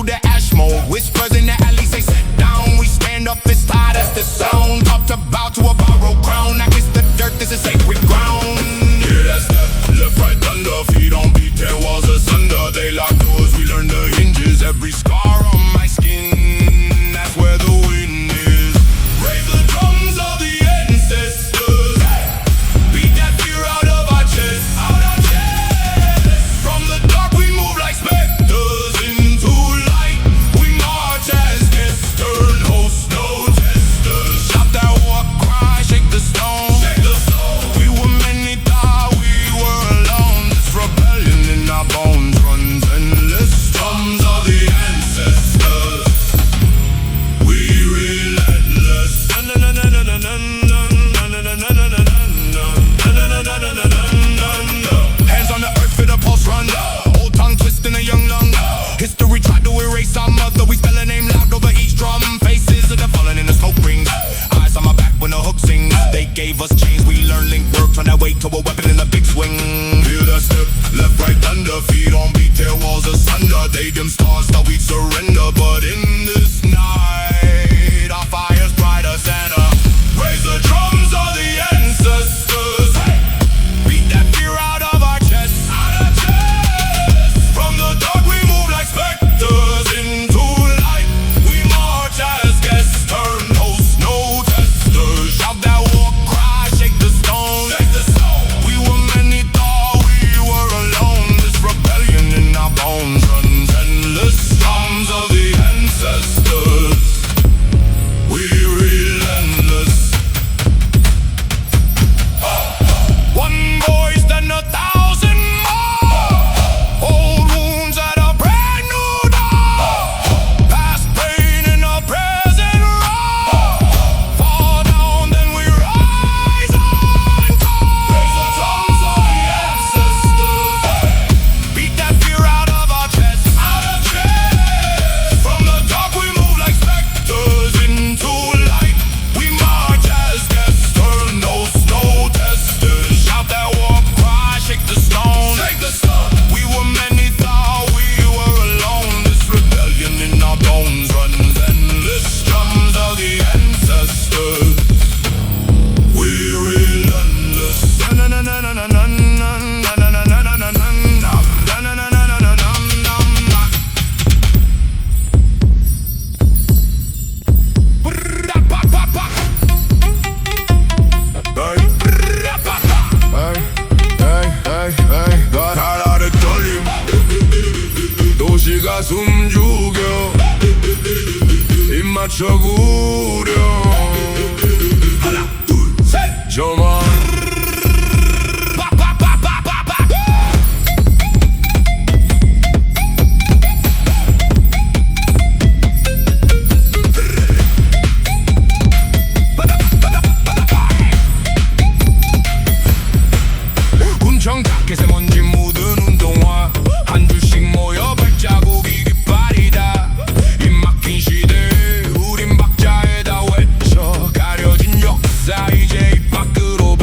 the ash mode. Whispers in the alley say sit down. We stand up, it's tight as the sound. Up to bow to a borrowed crown. I kiss the dirt, this is sacred ground. Yeah, that's step, left, right, thunder. Feet on beat, tear walls asunder. They lock doors, we learn the hinges. Every scar on my skin, that's where the wind is. Raise the drums of the ancestors. Beat that fear out of our chests. From the dark we move like specters into light. We march as guests, turn hosts, no testers. Shout that war cry, shake the stone. We were many, thought we were alone. This rebellion in our bones runs endless. Drums of the ancestors. We relentless. Hands on the earth for the pulse run. Old tongue twisting a young lung. History tried to erase our mother. We spell her name loud over each drum. Faces of the fallen in the smoke rings. Eyes on my back when the hook sings. They gave us chains. We learned link work. Turn that weight to a weapon in a big swing. Feel that step, left, right, thunder. Feet on beat, tear walls asunder. They dim stars, thought we'd surrender. But in this night, our fire's brighter than a. Raise the drums of the ancestors. Beat that fear out of our chests. From the dark we move like specters into light. We march as guests, turn hosts, no testers. Shout that war cry, shake the stone. We were many, thought we were alone. This rebellion in our bones runs endless. Drums of the ancestors. We relentless. One voice, then 1,000 more. Old wounds at a brand new dawn. Past pain in a present raw. Fall down, then we rise on top. Raise the drums of the ancestors. Beat that fear out of our chests. From the dark we move like specters into light. We march as guests, turn those no testers. Shout that war cry, shake the stone. Take the stone. We were many, thought we were alone. This rebellion in our bones runs endless. Drums of the ancestors. We relentless. 달아를 떨림. 도시가 숨죽여. 입 맞춰 구려. 하나 둘 셋. 저만 군청 자켓에 먼지 묻은 운동화 한 줄씩 모여 발자국이 깃발이다. 입 막힌 시대 우린 박자에다 외쳐 가려진 역사 이제 입 밖으로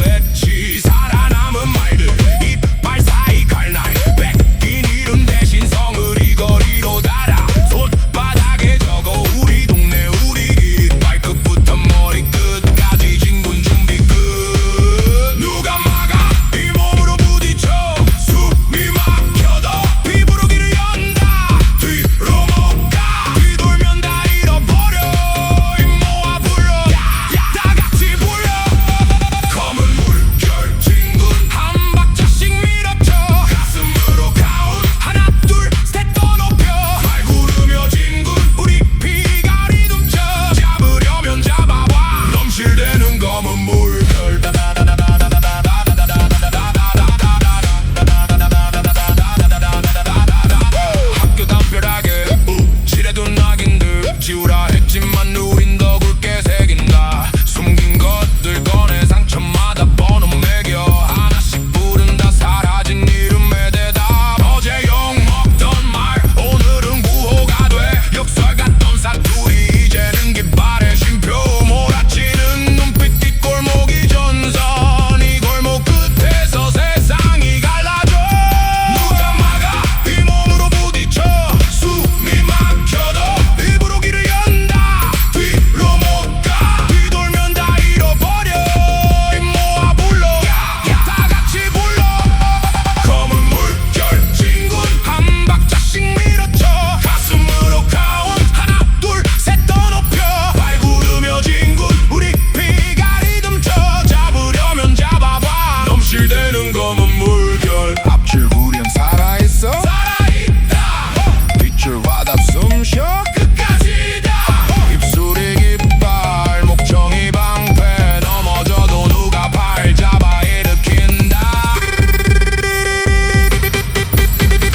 숨쉬어 끝까지 다 입술이 깃발 목청이 방패 넘어져도 누가 팔 잡아 일으킨다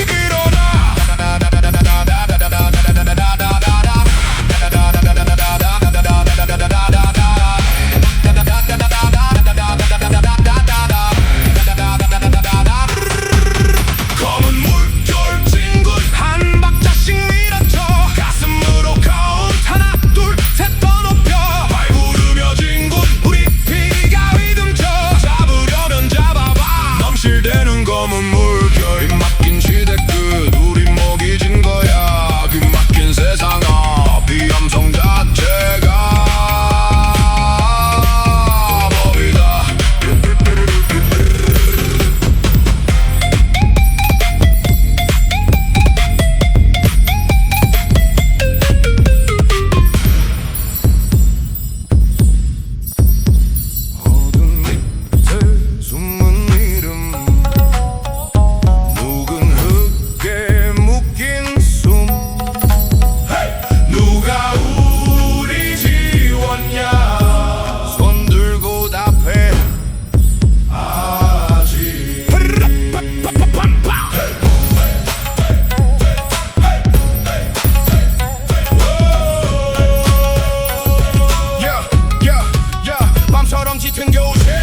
일어나 검은 물결 찡긋 한 박자씩 밀어쳐 가슴으로 카운트 하나 둘 셋 더 높여 발부르며 진군 우리 피가 위듬쳐 잡으려면 잡아봐 넘실대는 검은 물결 빗막힌 시대 끝 우린 먹이진 거야 빗막힌 세상아 비함성 자체가 법이다 어둠 밑에 숨은 이름 묵은 흙에 묶인 숨 누가 우리 지웠냐 손 들고 답해 아직 밤처럼 짙은 교실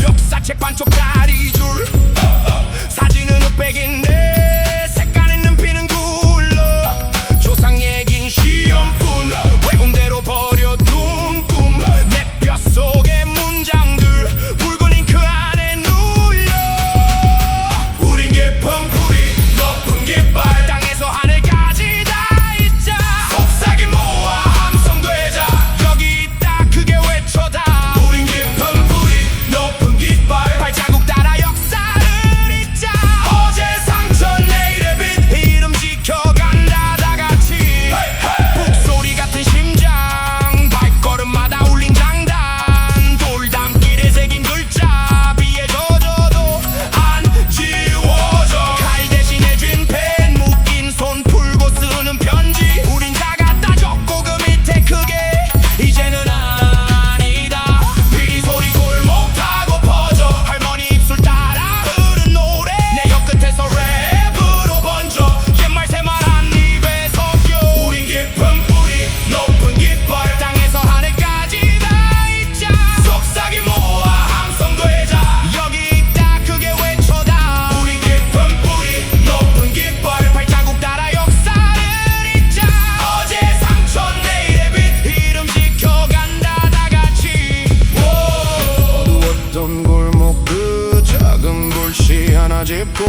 역사책 반쪽 다리줄 사진은 흑백인데 색깔 있는 피는 굴러 조상 얘긴 시험뿐 외운대로 버려둔 꿈내 뼛속의 문장들 붉은 잉크 안에 눌려 우린 깊은 뿌리 높은 깃발 땅에서 하늘까지 다 있자 속삭임 모아 함성되자 여기 있다 크게 외쳐다 우린 깊은 뿌리 높은 깃발 발자국 따라 역사를 잊자 어제 상처 내일의 빛 이름 지켜간다 다같이 북소리 같은 심장 발걸음마다 울린 장단 돌담길에 새긴 글자 비에 젖어도 안 지워져 칼 대신에 쥔 펜 묶인 손 풀고 쓰는 편지 우린 다 갖다 적고 그 밑에 크게 이제는 아니다 이 소리 골목 타고 퍼져 할머니 입술 따라 흐른 노래 내 혀끝에서 랩으로 번져 옛말 새말 한 입에 섞여 우린 깊은 뿌리 높은 깃발 땅에서 하늘까지 다 있자 속삭임 모아 함성되자 여기 있다 크게 외쳐다 우린 깊은 뿌리 높은 깃발 발자국 따라 역사를 잊자 어제 상처 내일의 빛 이름 지켜간다 다같이 어두웠던 골목 그 작은 불씨 하나 짚고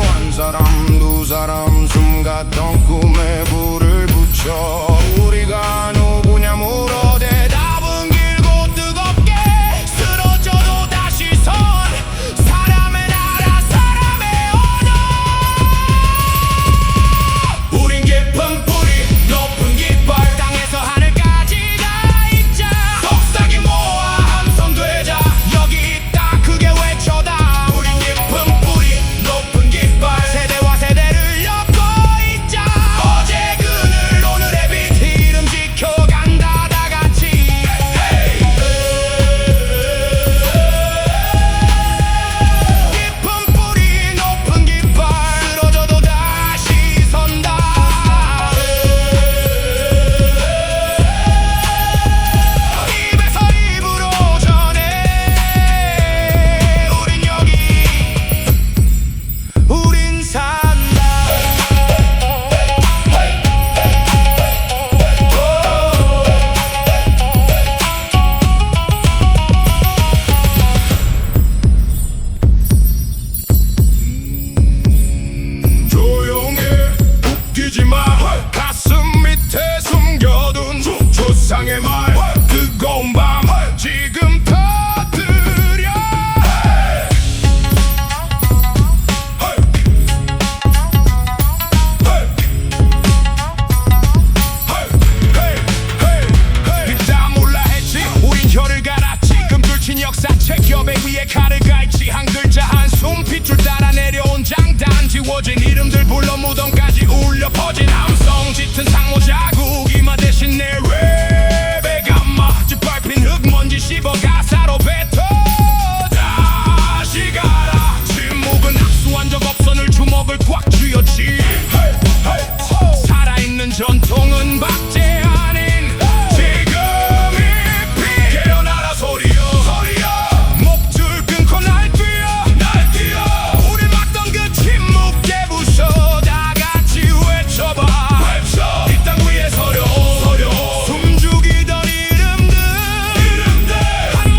한 사람 두 사람 숨갔던 꿈에 불을 붙여 우리가 누구냐 물어 대답은 길고 뜨겁게 쓰러져도 다시 선 사람의 나라 사람의 언어 우린 깊은 뿌리 높은 깃발 땅에서 하늘까지 다 있자 속삭임 모아 함성되자 여기 있다 크게 외쳐다 우린 깊은 뿌리 높은 깃발 세대와 세대를 엮고 있자 어제 그늘 오늘의 빛 이름 지켜간다 다같이 깊은 뿌리 높은 깃발 쓰러져도 다시 선다 입에서 입으로 전해 우린 여기 우린 산다 조용해 웃기지 마 가슴 밑에 숨겨둔 조상의 말 뜨거운 밤 지금 터뜨려 이따 몰라 했지 우린 혀를 갈았지 금줄친 역사책 여백 위에 칼을 갈지 한 글자 한숨 핏줄 따라 내려온 장단 지워진 이름들 불러 무덤까지 울려 퍼진 함성 텅 짙은 상모 자국 이마 대신 내 랩에 감아 짓밟힌 흙먼지 씹어 가사로 뱉어 다시 가라 침묵은 학수한 적 없어 늘 주먹을 꽉 쥐었지 살아있는 전통은 박제 아닌 지금이 피 깨어나라 소리여 목줄 끊고 날뛰어 우리 막던 그 침묵에 부숴 다 같이 외쳐봐 이 땅 위에 서려 숨죽이던 이름들 한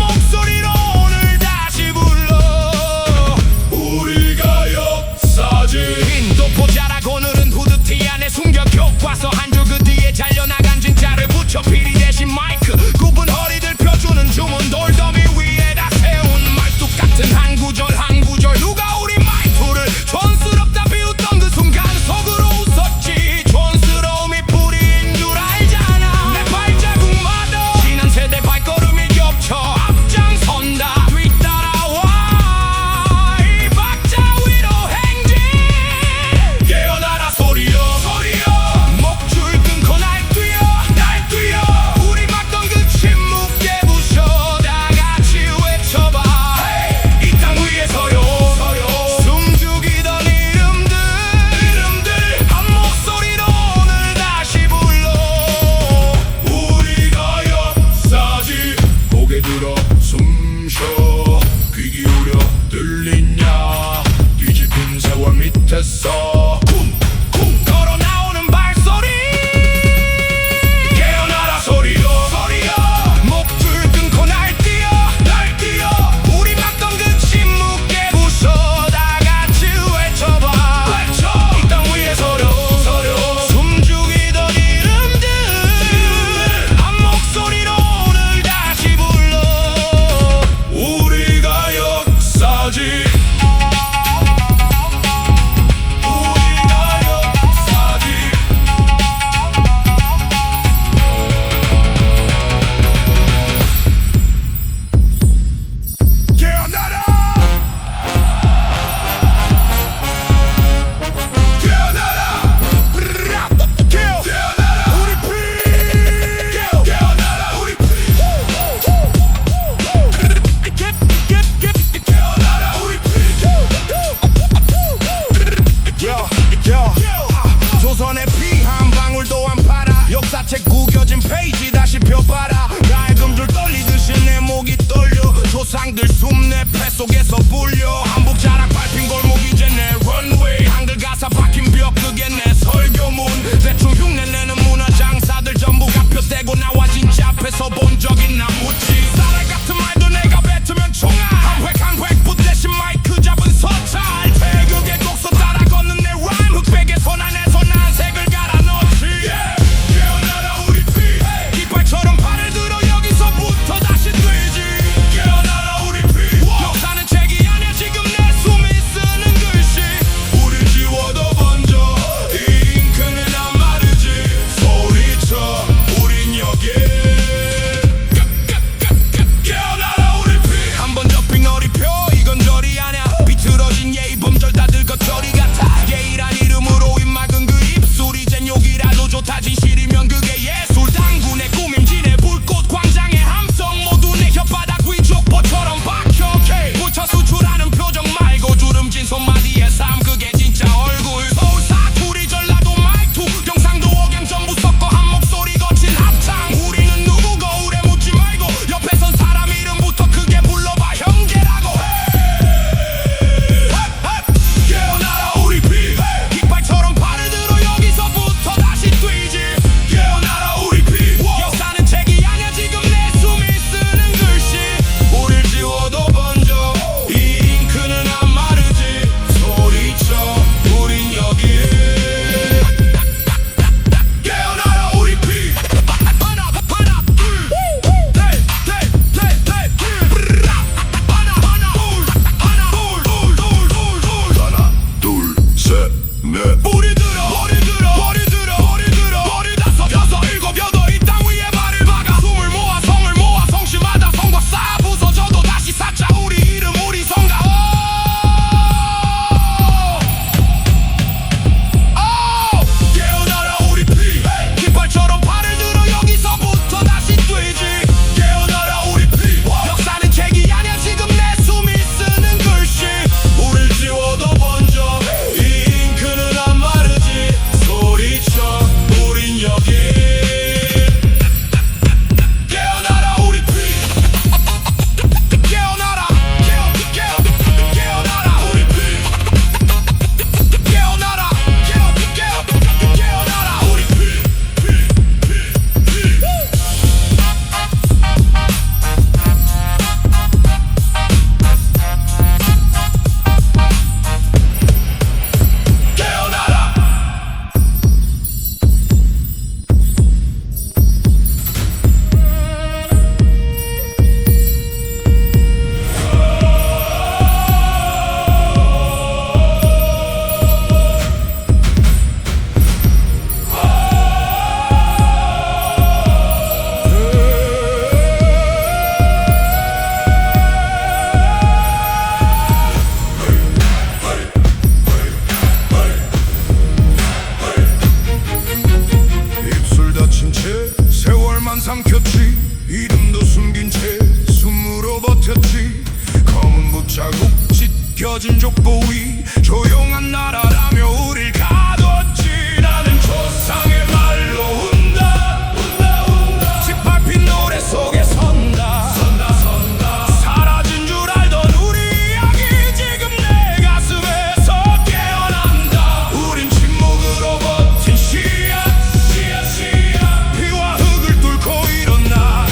다친 채 세월만 삼켰지. 이름도 숨긴 채 숨으로 버텼지. 검은 무자국 찢겨진 족보 위 조용한 나라라며 우릴 가뒀지. 나는 조상의 말로 운다 운다 운다. 짓밟힌 노래 속에 선다 선다 선다. 사라진 줄 알던 우리 이야기 지금 내 가슴에서 깨어난다. 우린 침묵으로 버틴 씨앗 씨앗 씨앗. 피와 흙을 뚫고 일어나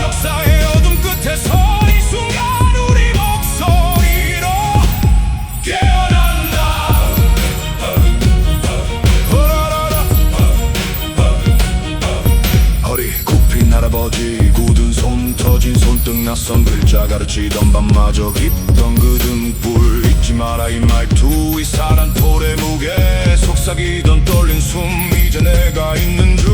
역사의 어둠 끝에서 이 순간 우리 목소리로 깨어난다. 허리 굽힌 할아버지 굳은 손 터진 손등 낯선 글자 가르치던 밤마저 깊던 그 등불 잊지 마라 이 말투. 이 사란 돌의 무게 속삭이던 떨린 숨 이제 내가 있는 줄.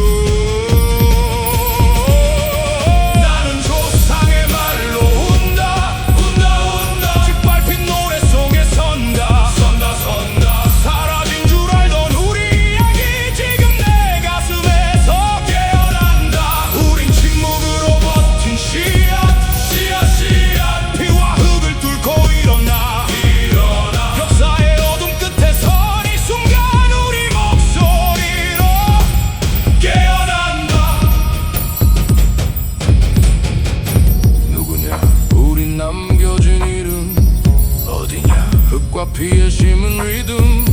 나는 조상의 말로 운다 운다 운다. 짓밟힌 노래 속에 선다 선다 선다. 사라진 줄 알던 우리 이야기 지금 내 가슴에서 깨어난다. 우린 침묵으로 버틴 씨앗 씨앗 씨앗. 피와 흙을 뚫고 일어나 역사의 어둠 끝에서 이 순간 우리 목소리로 깨어난다. 누구냐 우린 남겨진 이름 어디냐. 흙과 피에 심은 리듬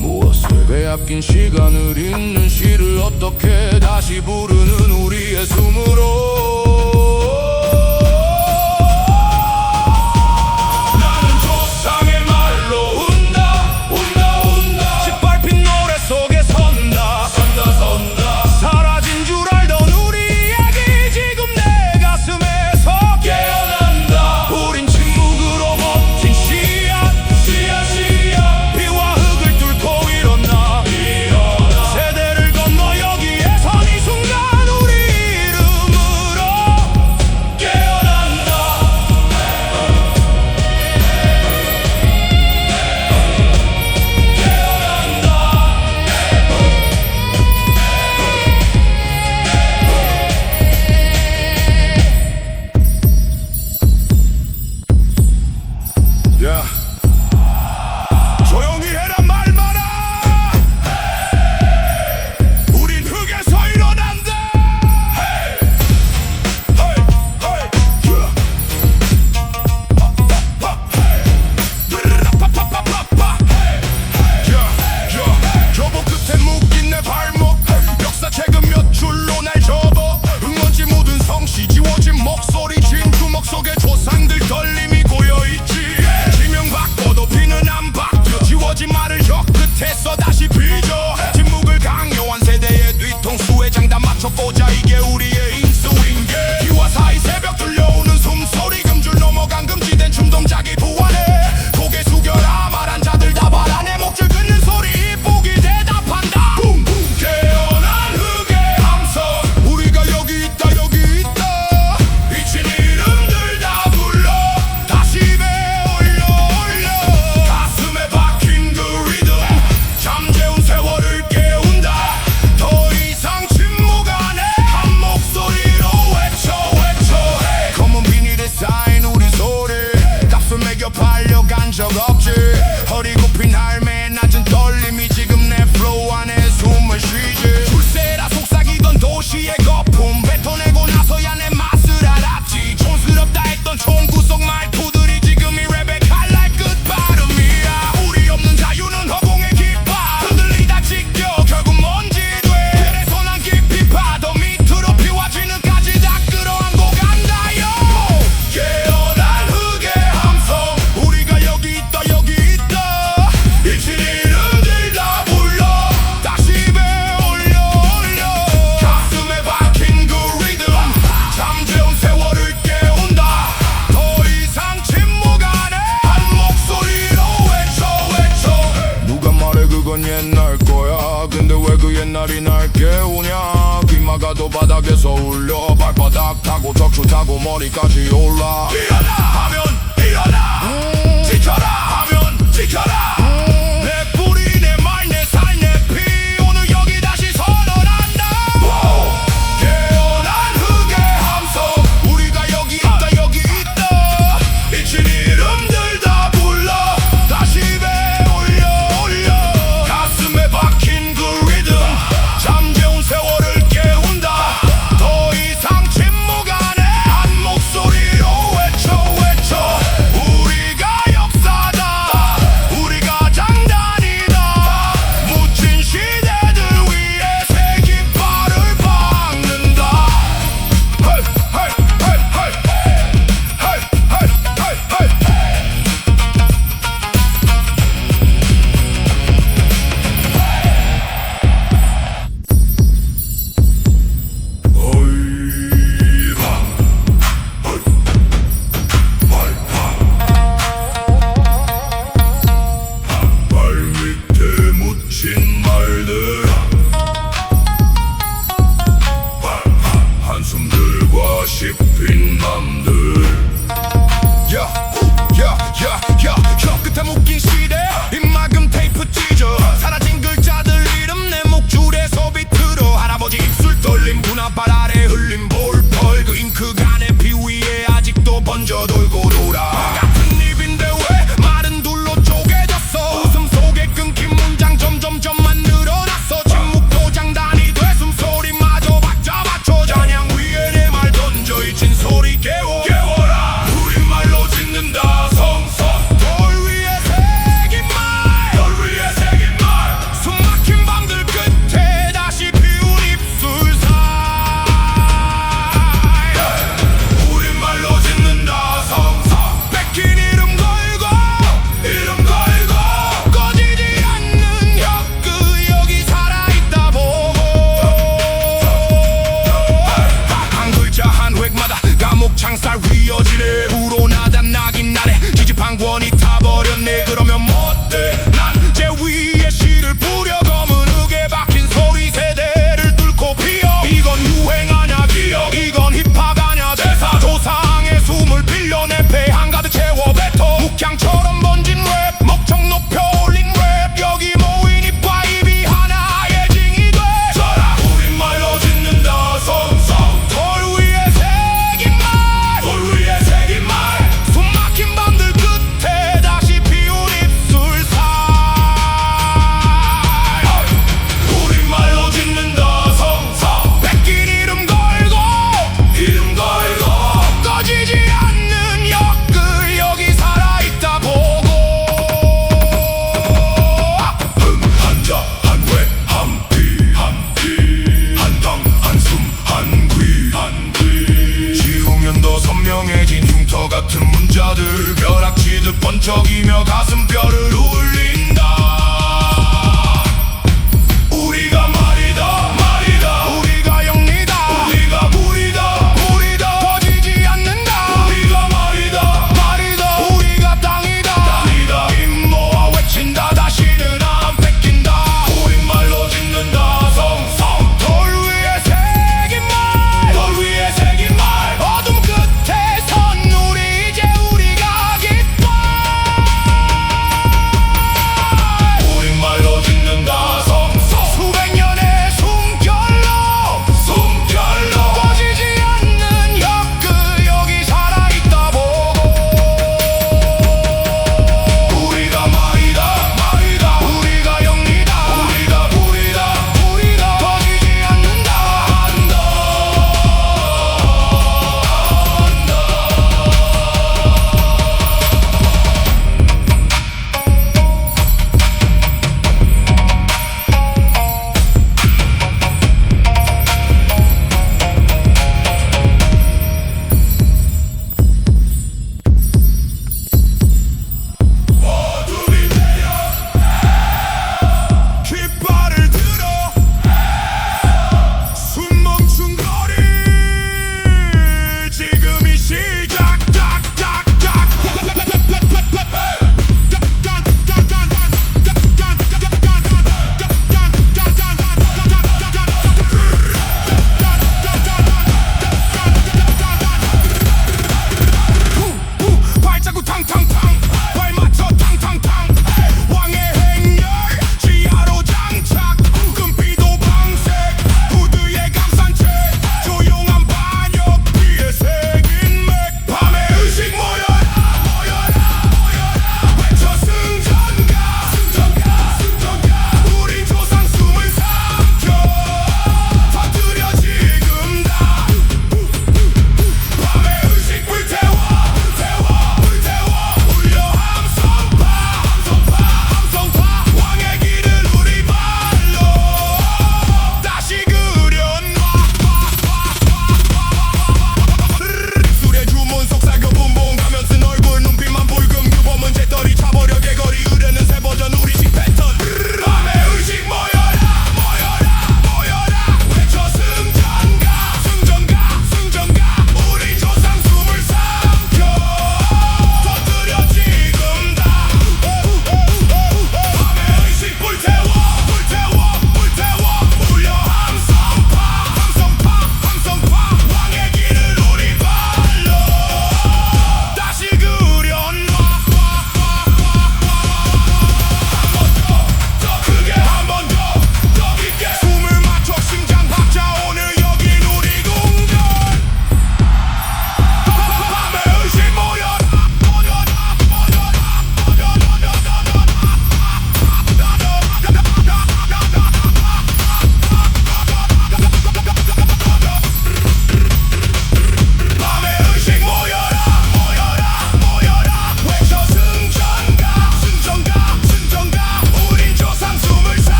무엇을 빼앗긴 시간을 잇는 시를 어떻게 다시 부르는 우리의 숨으로. 나는 조상의 말로 운다 운다 운다. 짓밟힌 노래 속에 선다 선다 선다. 사라진 줄 알던 우리 이야기 지금 내 가슴에서 깨어난다. 우린 침묵으로 버틴 씨앗 씨앗 씨앗. 피와 흙을 뚫고 일어나 세대를 건너 여기에 선 이 순간 우리 이름으로 깨어난다. 야 조용히 해라 말 마라. 우린 흙에서 일어난다. 교보 끝에 묶인 내 발목 역사책은 몇 줄로 날 접어. 흙먼지 묻은 성씨 지워진 목소리 진주먹 속에 조상들 떨림이 고여있지. 지명받고도 비는 안 바뀌어. 지워진 말을 혀 끝에서 다시 빚어. 침묵을 강요한 세대의 뒤통수에 장단 맞춰 꽂아. 이게 우리의 인수인계. 기와 사이 새벽 들려오는 숨소리 금줄 넘어간 금지된 춤 동작이 부활해. 고개 숙여라 말한 자들 다 봐라. 내 목줄 긋는 소리 이쁘게 대답한다. 붕붕 깨어난 흙의 함성. 우리가 여기 있다 여기 있다. 잊힌 이름들 다 불러 다시 배올려 올려. 가슴에 박힌 그 리듬 잠재운 세월을 깨운다. 더 이상 침묵 안해 한 목소리로 외쳐 외쳐. 검은 비닐에 쌓인 우리 소리 값을 매겨 팔려간 적 없지. 허리 굽힌 할매의 낮은 떨림이 지금 내 플로우 안에 숨을 쉬지. 출세라 속삭이던 도시의 거품 뱉어내고 나서야 내 맛을 알았지. 촌스럽다 했던 총구속 말투들이 지금 이 랩의 칼날 끝발음이야. 우리 없는 자유는 허공의 깃발 흔들리다 찢겨 결국 먼지 돼. 그래서 난 깊이 파도 밑으로 피와 진흙까지 다 끌어안고 간다요. 깨어난 흙의 함성. 우리가 여기 있다 여기 있다. 잊힌 이름들 다 불러 다시 배올려 올려. 가슴에 박힌 그 리듬 잠재운 세월을 깨운다. 더 이상 침묵 안해 한 목소리로 외쳐 외쳐. 누가 말해 그건 옛날 거야. 근데 왜 그 옛날이 날 깨우냐. 귀 막아도 바닥에서 울려. 발바닥 타고 척추 타고 머리까지 올라. 일어나 하면 일어나. 지켜라 하면 지켜라. 내 뿌리 내 말 내 살 내 피 오늘 여기 다시 선언한다. 땅바닥 아래 흘린 볼펄 그 잉크가 내 피 위에 아직도 번져 돌고 돌아 같은 입인데 왜 말은 둘로 쪼개졌어 웃음 속에 끊긴 문장 점점점만 늘어났어 침묵도 장단이 돼 숨소리마저 박자 맞춰 잔향 위에 내 말 던져 잊힌 소리 깨워라 우리말로 짓는다 성성 돌 위에 새긴 말 숨막힌 밤들 끝에 다시 피운 입술 사이 우리말로 짓는다 성성 뺏긴 이름 걸고 꺼지지 않는 혀끝 여기 살아있다 보고 한 글자 한 획마다 감옥 창살 휘어지네 불어나다 낙인 나네 지지판 권이 타버렸네 그러면 못돼 난 제 위에 씨를 뿌려 검은 흙에 박힌 소리 세대를 뚫고 피어 이건 유행 아냐 기억 이건 힙합 아냐 대사 조상의 숨을 빌려 내 배 한가득 채워 뱉어 묵향처럼 번진 랩 목청 높여 올린 랩 여기 모인 입과 입이 하나의 징이 돼 져라 우리말로 짓는다 성성 돌 위에 새긴 말 숨막힌 밤들 끝에 다시 피운 입술 사이 우리말로 짓는다 성성 뺏긴 이름 걸고 꺼지지 않는 혀끝 여기 살아있다 보고 한자 한회 한피 한당 한숨 한귀 지우면 더 선명해진 흉터 같은 문자들 벼락치듯 번쩍이며 가슴뼈를 울린다 우리가 말이다 우리가 영리다 우리가 물이다 꺼지지 않는다 우리가 말이다 우리가 땅이다 입 모아 외친다 다시는 안 뺏긴다 우리말로 짓는다 성성 돌 위에 새긴 말 어둠 끝에 선 우리 이제 우리가 기뻐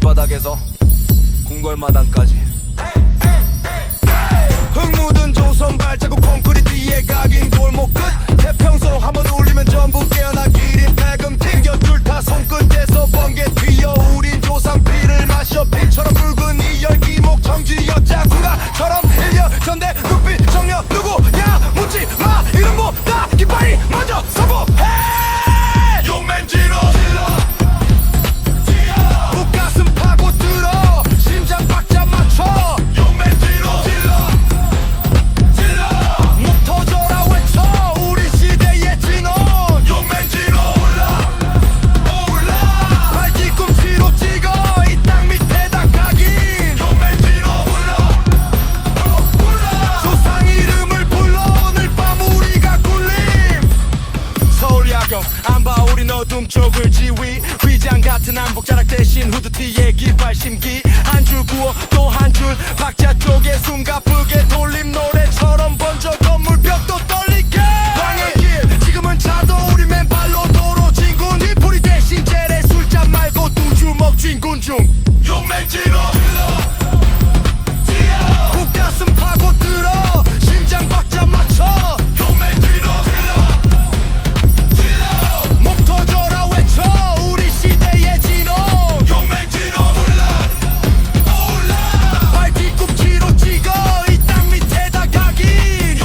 길바닥에서 궁궐마당까지 흙 묻은 조선 발자국 콘크리트 위에 각인 골목 끝 태평소 한번 울리면 전부 깨어나 기린 패금 튕겨 줄타 손끝에서 번개 튀어 우린 조상 피를 마셔 피처럼 붉은 이 열기목 정지 여자군가처럼 1년 전대 눈빛 정려 누구야 묻지 마 이름보다 깃발이 먼저 서부해 용맨지로 북가슴 파고 들어 심장 박자 맞춰 용맨지로 목 터져라 외쳐 우리 시대의 진원 용맨지로 올라 발 뒤꿈치로 찍어 이 땅 밑에다 각인 용맨지로 올라 조상 이름을 불러 오늘 밤 우리가 굴림 서울 야경 안 봐 우린 어둠 쪽을 지휘 휘장 같은 한복 자락 대신 후드티에 깃발 심기 한 줄 구워 또 한 줄 박자 쪽에 숨가쁘게 돌림 노래처럼 번져 건물 벽도 떨리게 왕의 길 지금은 차도 우리 맨발로 도로 진군 휘풀이 대신 재래 술잔 말고 두 주먹 쥔군 중 용맹지로 북가슴 파고 들어 심장 박자 맞춰 용맹지로 목 터져라 외쳐 우리 시대의 진원 용맹지로 올라 발 뒤꿈치로 찍어 이 땅 밑에다 각인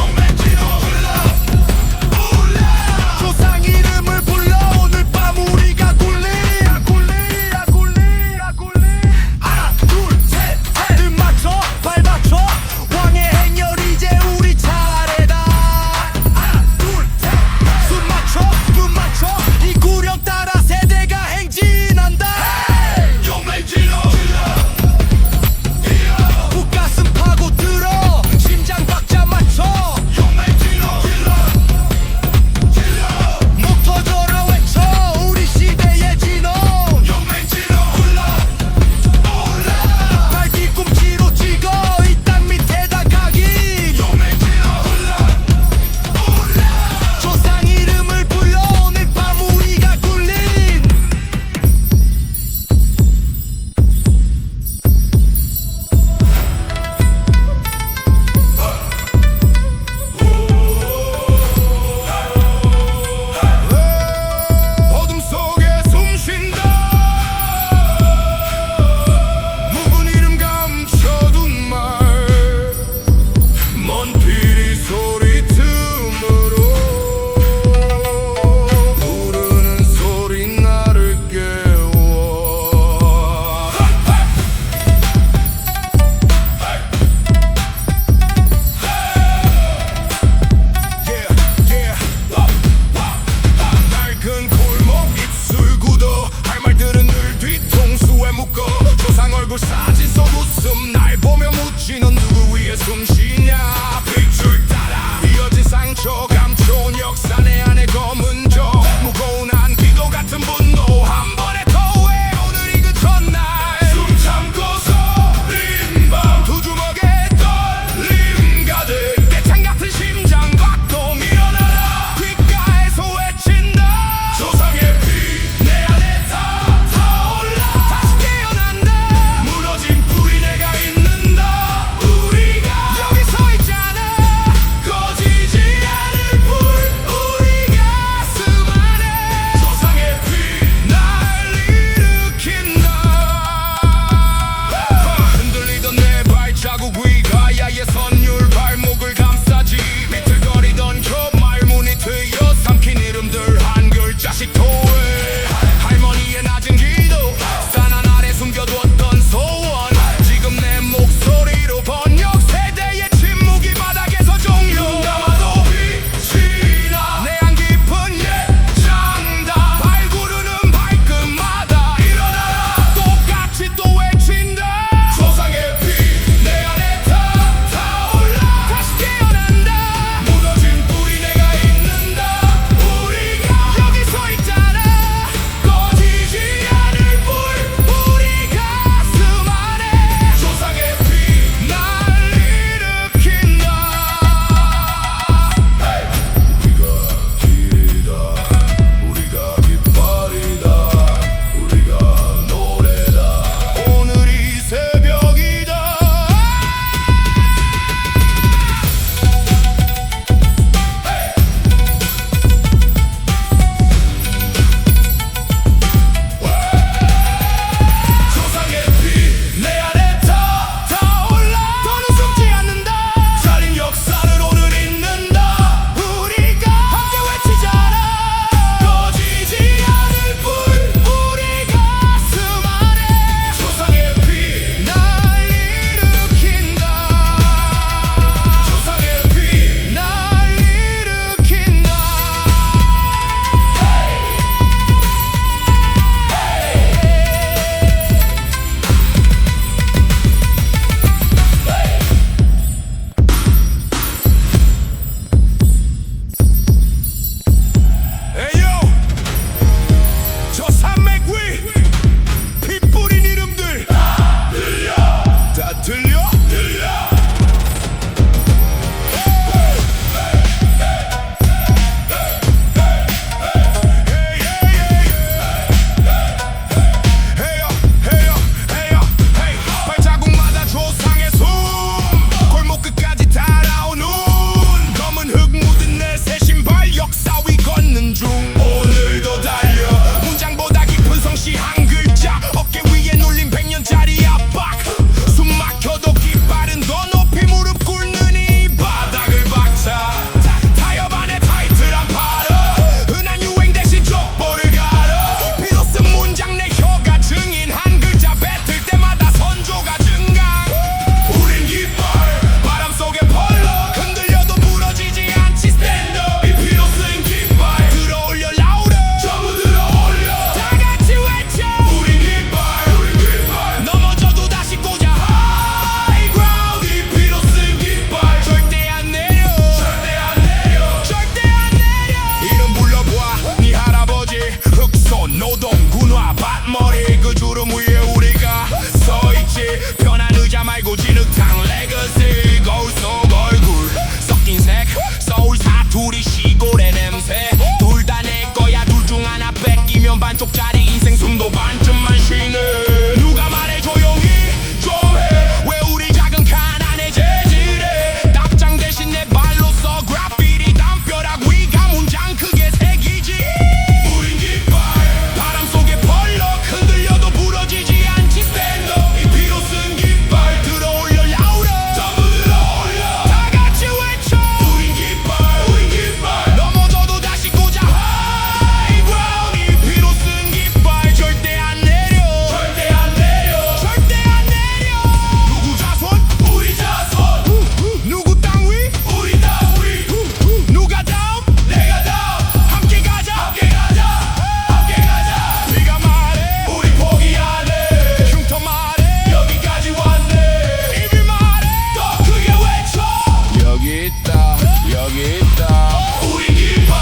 여기 있다. 우리 깃발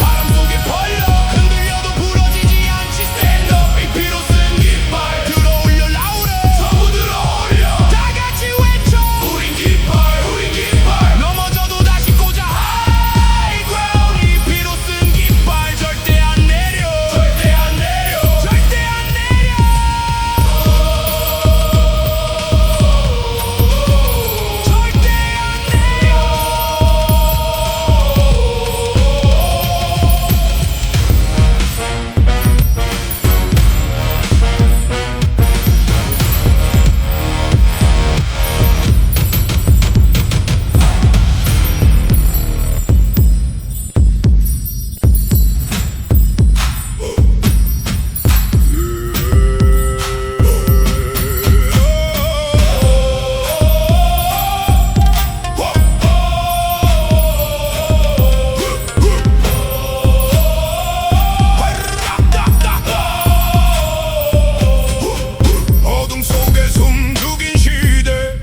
바람 속에 벌려 흔들려도 부러지지 않지 stand up 이 피로 쓴 깃발 들어올려 라우드 전부 들어올려 다 같이 외쳐 우리 깃발 넘어져도 다시 꽂아 high ground 이 피로 쓴 깃발 절대 안 내려 절대 안 내려 절대 안 내려 절대 안 내려 어둠 속에 숨죽인 시대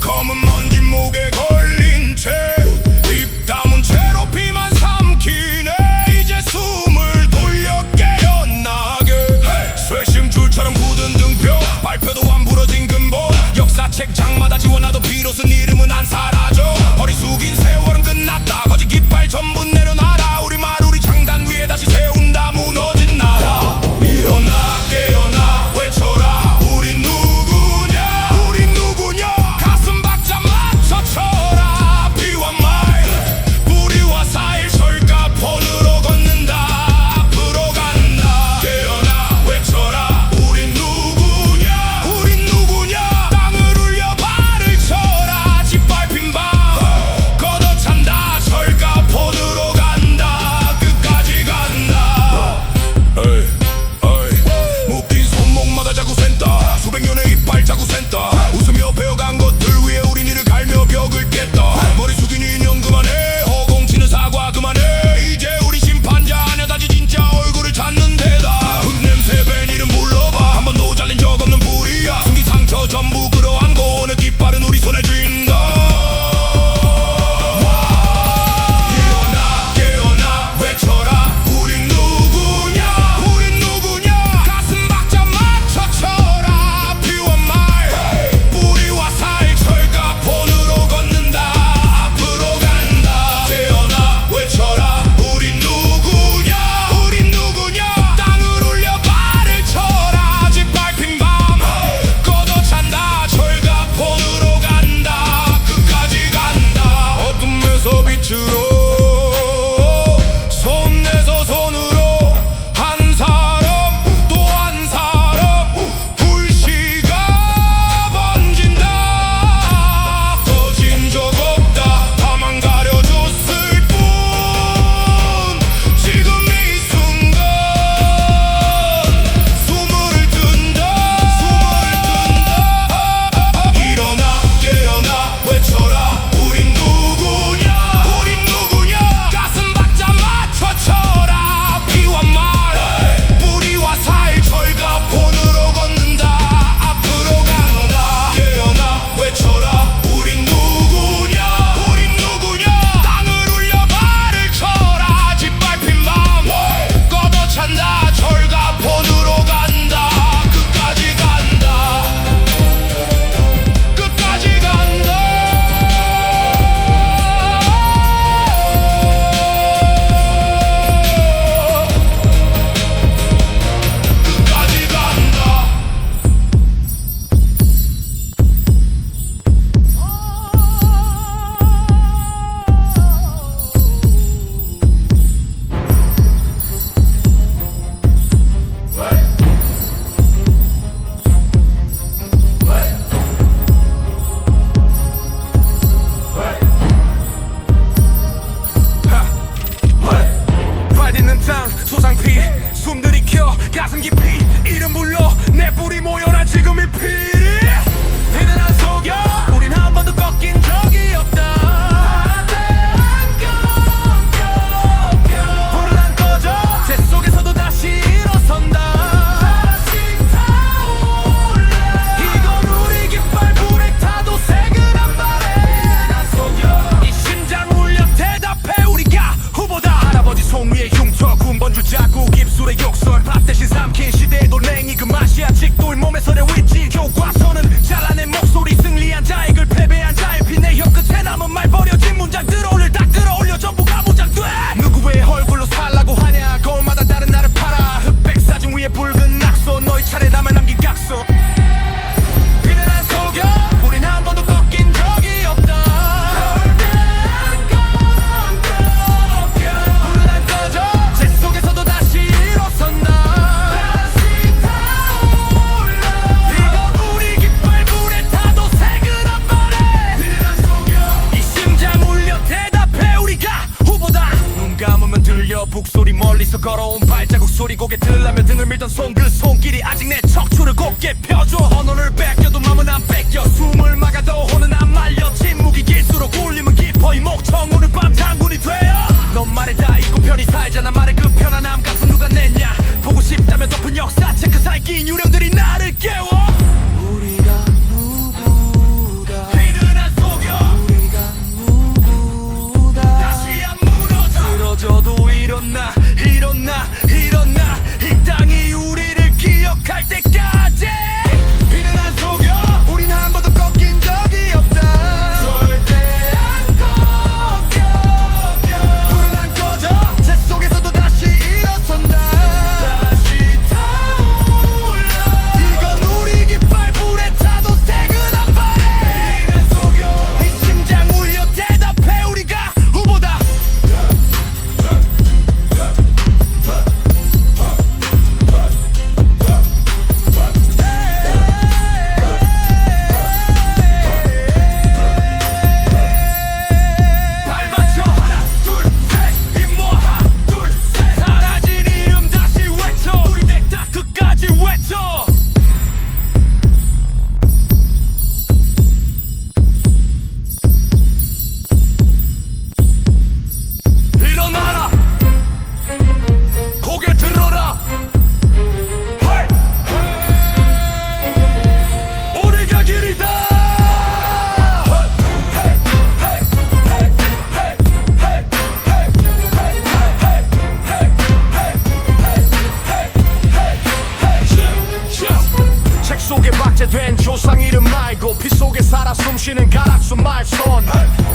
검은 먼지 목에 걸린 채 입 다문 채로 피만 삼키네 이제 숨을 돌려 깨어나게 쇠심 줄처럼 굳은 등뼈 발표도 안 부러진 근본 역사책 장마다 지워놔도 비로소 이름은 안 사라져 허리 숙인 세월은 끝났다 거짓 깃발 전부 내려놔라 우리 마루리 장단 위에 다시 세운다 무너진 나라 일어나 깨어나 외쳐라 우린 누구냐 가슴 박자 맞춰 쳐라 비와 말 뿌리와 사일 철가폰으로 걷는다 앞으로 간다 깨어나 외쳐라 우린 누구냐 땅을 울려 발을 쳐라 북소리 멀리서 걸어온 발자국 소리 고개 들라며 등을 밀던 손 그 손길이 아직 내 척추를 곱게 펴줘 언어를 뺏겨도 맘은 안 뺏겨 숨을 막아도 혼은 안 말려 침묵이 길수록 울림은 깊어 이 목청 오늘 밤 장군이 되어 넌 말에 다 있고 편히 살잖아 말에 그 편안함 값은 누가 냈냐 보고 싶다면 덮은 역사책 그 사이 낀 유령들이 나를 깨워 우리가 누구다 비는 안 속여 우리가 누구다 다시 안 무너져 쓰러져도 일어나 일어나 일어나 이 땅이 우리를 기억할 때까지 비는 안 속여 우린 한 번도 꺾인 적이 없다 절대 안 꺾여 불은 안 꺼져 제 속에서도 다시 일어선다 다시 타올라 이건 우리 깃발 불에 타도 색은 안 바래 비는 안 속여 이 심장 울려 대답해 우리가 후보다 발 맞춰 하나 둘셋 모아 둘셋 사라진 이름 다시 외쳐 우리 넥타 끝까지 외쳐 일어나라 고개 들어라 헐! 우리가 길이다 책 속에 박제된 조상 이름 말고 피 속에 살아 숨쉬는 가락수 말손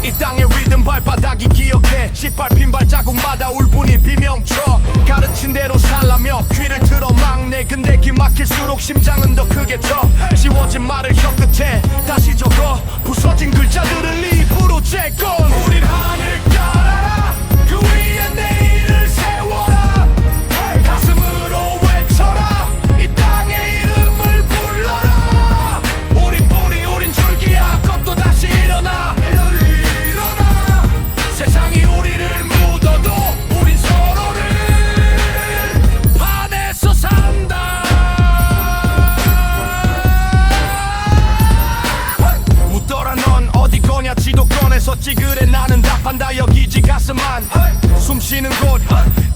이 땅의 리듬 발바닥이 기억해 짓밟힌 발자국마다 울분이 비명쳐 가르친 대로 살라며 귀를 틀어 막내 근데 귀 막힐수록 심장은 더 크게 쳐 지워진 말을 혀끝에 다시 적어 부서진 글자들을 입으로 재건 우린 하늘 깔아라 그 위에 내일을 세워라 가슴으로 외쳐라 이 땅의 이름을 불러라 우린 뿌리 우린 줄기야 껍도 다시 일어나 일어나 세상이 우리를 묻어도 우린 서로를 반해서 산다 묻더라 넌 어디 거냐 지도권에서 찌그레 나는 답한다 여기지 가슴만 숨쉬는 곳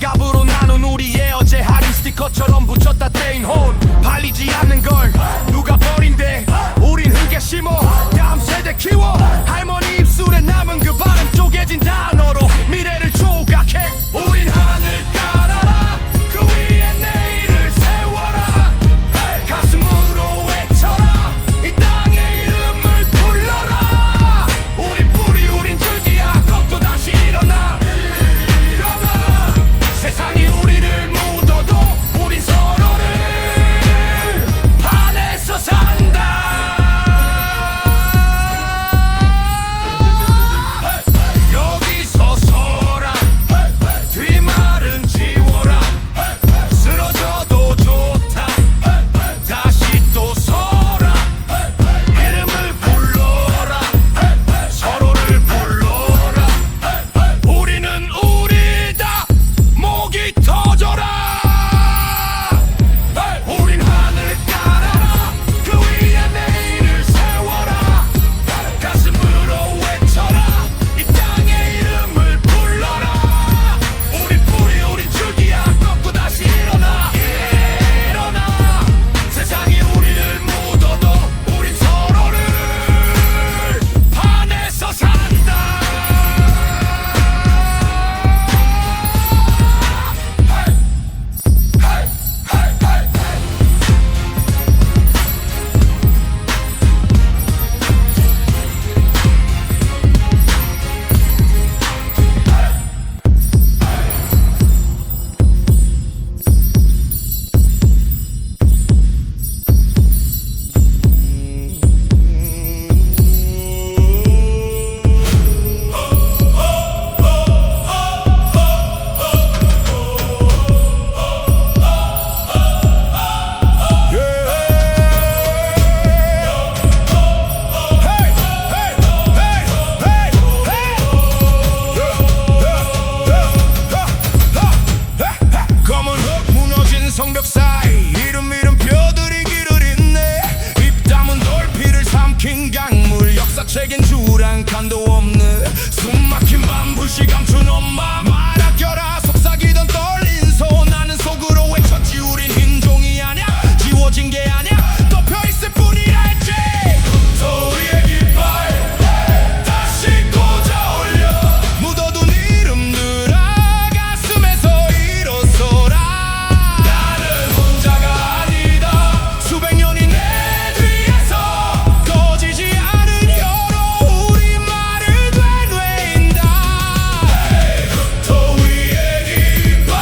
갑으로 나눈 우리의 어제 할인 스티커처럼 붙였다 떼인 혼 팔리지 않는 걸 누가 버린대 우린 흙에 심어 다음 세대 키워 할머니 입술에 남은 그 발음 쪼개진 단어로 미래를 조각해 우린 하늘 깔아라 그 위에 내일을 세워라 가슴으로 외쳐라 이 땅의 이름을 불러라 우린 뿌리 우린 줄기야 꺾고 다시 일어나 세상이 우리를 묻어도 우린 서로를 반해서 산다 여기서 없이 감춘 엄마 말 아껴라 속삭이던 떨린 손 나는 속으로 외쳤지 우린 인종이 아냐 지워진 게 아냐 덮여있을 뿐이라 했지 저 위에 깃발 다시 꽂아 올려 묻어둔 이름들아 가슴에서 일어서라 나는 혼자가 아니다 수백 년이 내 뒤에서 꺼지지 않은 혀로 우리말을 되뇌인다 저 위에 깃발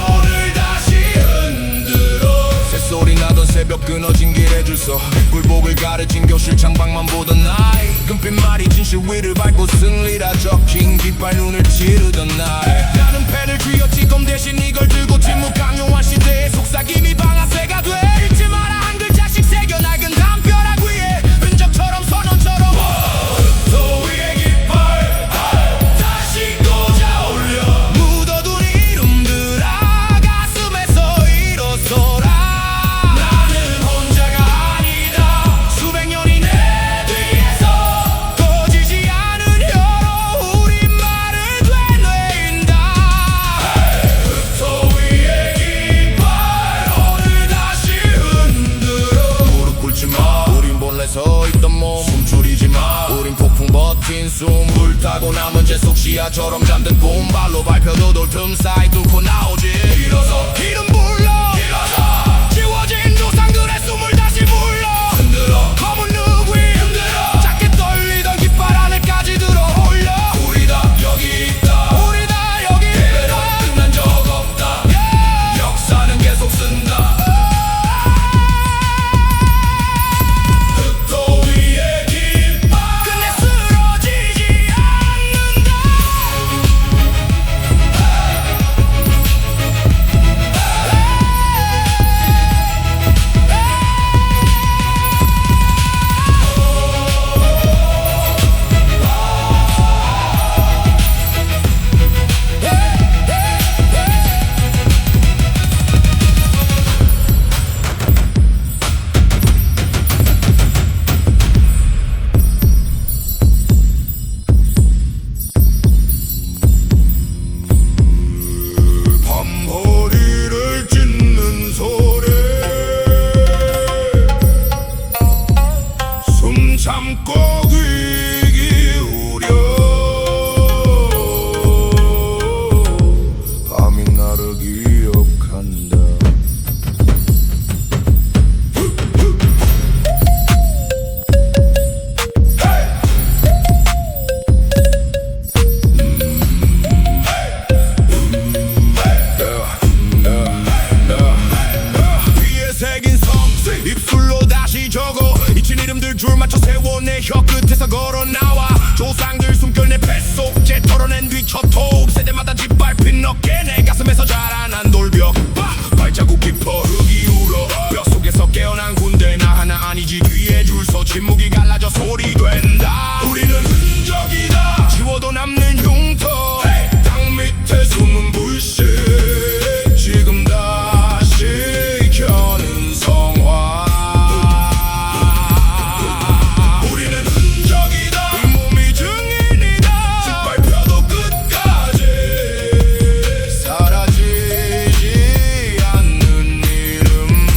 오늘 다시 흔들어 새소리 나던 새벽 끊어진 길의 줄서 굴복을 가르친 교실 창밖만 보던 나이 금빛말이 진실 위를 밟고 승리라 적힌 깃발 눈을 찌르던 날 나는 펜을 쥐었지 검 대신 이걸 들고 침묵 강요한 시대의 속삭임이 방아쇠가 돼 읽지 마라 한 글자씩 새겨 낡은 담벼락 위에 흔적처럼 선언처럼 저 위에 깃발 다시 꽂아 올려 묻어둔 이름들아 가슴에서 일어서라 나는 혼자가 아니다 수백 년이 내 뒤에서 꺼지지 않은 혀로 우리말을 되뇌인다 저 위에 깃발 오늘 다시 흔들어 무릎 꿇지 마 우린 본래 서 있던 몸 숨줄이지 마 우린 폭풍 버틴 숨 불타고 남은 제 속 시야처럼 잠든 꿈 발로 밟혀도 돌 틈 사이 뚫고 나오지 일어서 이름 불러 일어서 지워진 조상들의 숨을 다시 불러 흔들어 검은 룩 위 흔들어 작게 떨리던 깃발 하늘까지 들어 올려 우리 다 여기 있다 우리 다 여기 있다 끝난 적 없다 역사는 계속 쓴다 흙도 위에 깃발 끝내 쓰러지지 않는다 밤허리를 찢는 소리 숨 참고 귀 기울여 밤이 나를 기억한다 귀에 새긴 성 입술로 다시 적어 잊힌 이름들 줄 맞춰 세워 내 혀 끝에서 걸어 나와 조상들 숨결 내 뱃속째 털어낸 뒤 첫호흡 세대마다 짓밟힌 어깨 내 가슴에서 자라난 돌벽 발자국 깊어 흙이 울어 뼛속에서 깨어난 군대 나 하나 아니지 뒤에 줄 서 침묵이 갈라져 소리 된다 우리는 흔적이다 지워도 남는 흉터 땅 밑에 숨은 불씨 지금 다시 켜는 성화 우리는 흔적이다 이 몸이 증인이다 짓밟혀도 끝까지 사라지지 않는 이름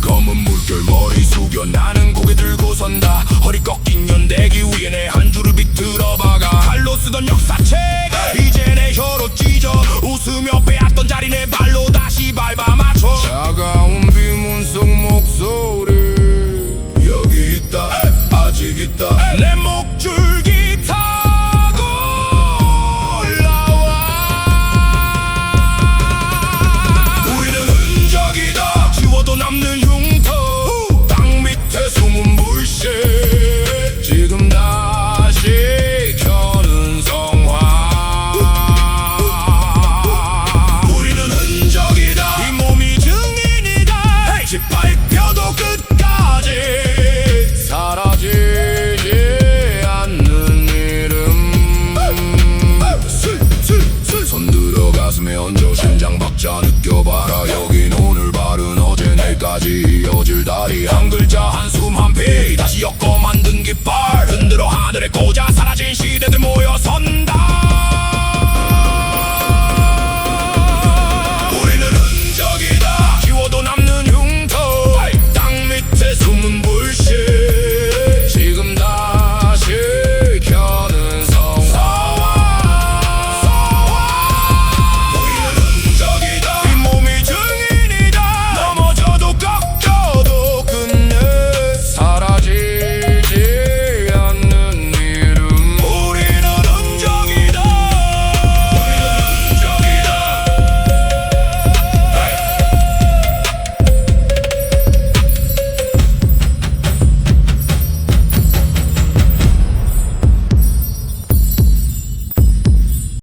검은 물결 머리 숙여 나는 고개 들고 선다 허리 꺾인 연대기 위에 내 한 줄을 비틀어 박아 칼로 쓰던 역사책 이제 내 혀로 찢어 웃으며 빼앗던 자리 내 발로 다시 밟아 맞춰 차가운 비문 속 목소리 여기 있다 아직 있다 내 목줄기 타고 올라와 우리는 흔적이다 지워도 남는 흉터 땅 밑에 숨은 불씨 지금 다시 켜는 성화 우리는 흔적이다 이 몸이 증인이다 짓밟혀도 끝까지 사라지지 않는 이름 손 들어 가슴에 얹어 심장 박자 느껴봐라 여긴 오늘 바른 어제 내일까지 이어질 다리 한 글자 한숨 한 피 다시 엮어 만든 깃발 흔들어 하늘에 꽂아 사라진 시대들 모여 선